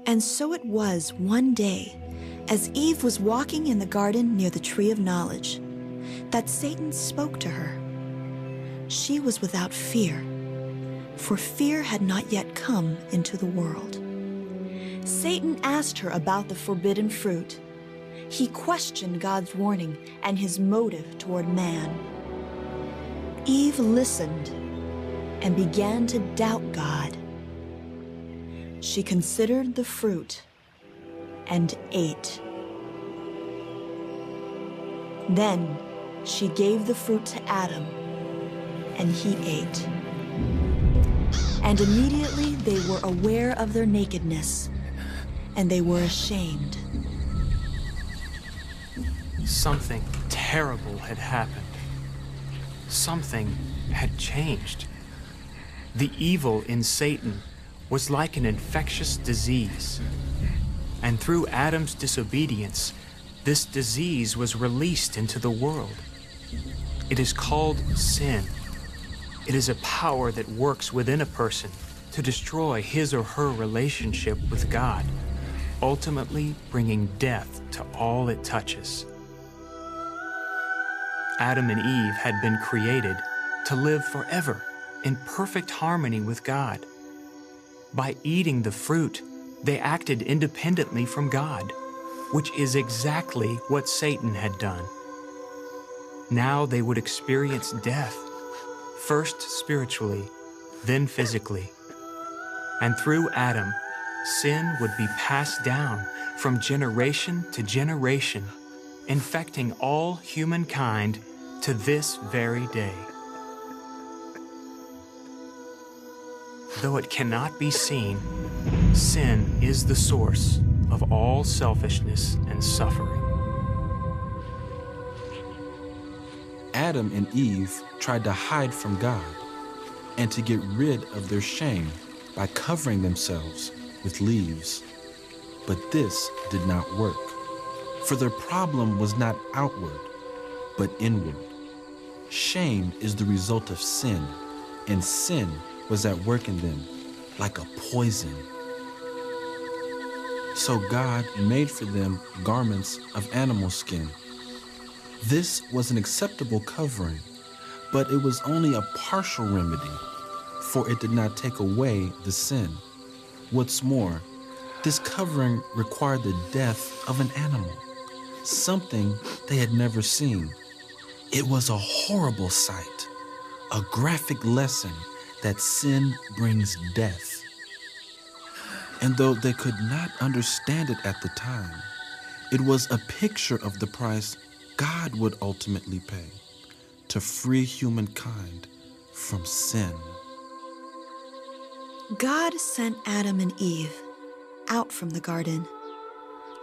And so it was one day, as Eve was walking in the garden near the tree of knowledge, that Satan spoke to her. She was without fear, for fear had not yet come into the world. Satan asked her about the forbidden fruit. He questioned God's warning and his motive toward man. Eve listened and began to doubt God. She considered the fruit and ate. Then she gave the fruit to Adam, and he ate. And immediately they were aware of their nakedness, and they were ashamed. Something terrible had happened. Something had changed. The evil in Satan was like an infectious disease. And through Adam's disobedience, this disease was released into the world. It is called sin. It is a power that works within a person to destroy his or her relationship with God, ultimately bringing death to all it touches. Adam and Eve had been created to live forever in perfect harmony with God. By eating the fruit, they acted independently from God, which is exactly what Satan had done. Now they would experience death, first spiritually, then physically. And through Adam, sin would be passed down from generation to generation, infecting all humankind to this very day. Though it cannot be seen, sin is the source of all selfishness and suffering. Adam and Eve tried to hide from God and to get rid of their shame by covering themselves with leaves. But this did not work, for their problem was not outward, but inward. Shame is the result of sin, and sin was at work in them like a poison. So God made for them garments of animal skin. This was an acceptable covering, but it was only a partial remedy, for it did not take away the sin. What's more, this covering required the death of an animal, something they had never seen. It was a horrible sight, a graphic lesson that sin brings death. And though they could not understand it at the time, it was a picture of the price God would ultimately pay to free humankind from sin. God sent Adam and Eve out from the garden,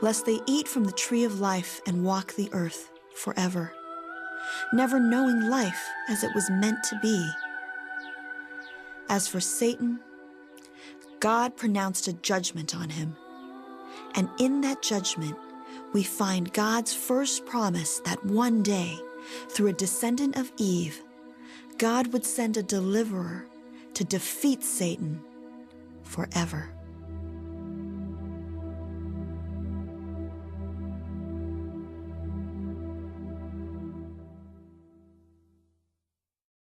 lest they eat from the tree of life and walk the earth forever, never knowing life as it was meant to be. As for Satan, God pronounced a judgment on him. And in that judgment, we find God's first promise that one day, through a descendant of Eve, God would send a deliverer to defeat Satan forever.